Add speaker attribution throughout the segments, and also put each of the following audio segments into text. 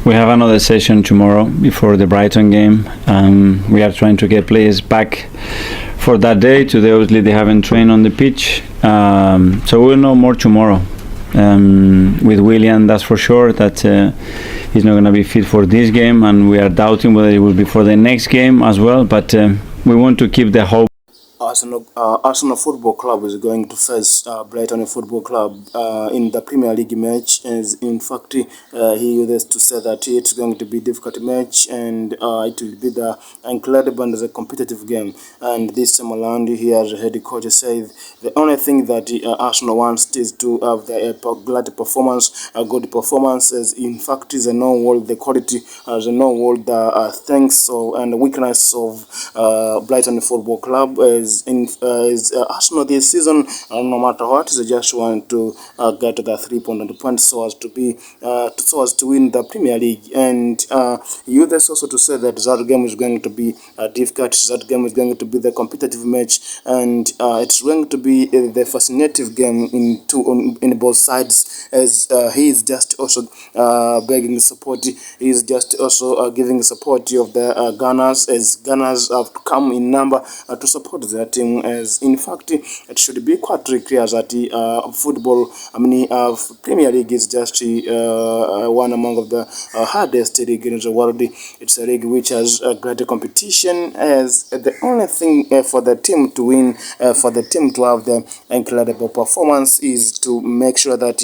Speaker 1: We have another session tomorrow before the Brighton game. We are trying to get players back for that day. Today, obviously, they haven't trained on the pitch, so we'll know more tomorrow. With Willian, that's for sure that he's not going to be fit for this game, and we are doubting whether he will be for the next game as well. But we want to keep the hope.
Speaker 2: Arsenal Football Club is going to face Brighton Football Club in the Premier League match. As in fact, he used to say that it's going to be a difficult match, and it will be the incredible and the competitive game. And this time around, he has head coach said the only thing that Arsenal wants is to have the glad performance, a good performance. As in fact, they know all the quality, they know all the strengths and weakness of Brighton Football Club. As Arsenal this season, no matter what, they just want to get the 3 points so as to win the Premier League. And you just also to say that that game is going to be difficult. That game is going to be the competitive match, and it's going to be the fascinating game in both sides. As he is just also begging support. He is just also giving support of the Gunners, as Gunners have come in number to support their team. As in fact, it should be quite clear that football, Premier League is just one among the hardest league in the world. It's a league which has a great competition. As the only thing for the team to win, for the team to have the incredible performance, is to make sure that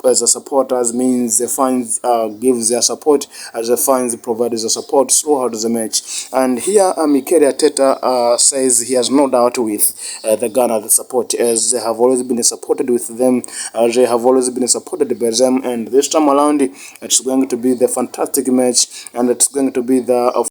Speaker 2: as the supporters, means the fans gives their support, as the fans provide their support throughout the match. And here Mikel Arteta says he has no doubt with the Ghana support, as they have always been supported with them, they have always been supported by them, and this time around it's going to be the fantastic match, and it's going to be the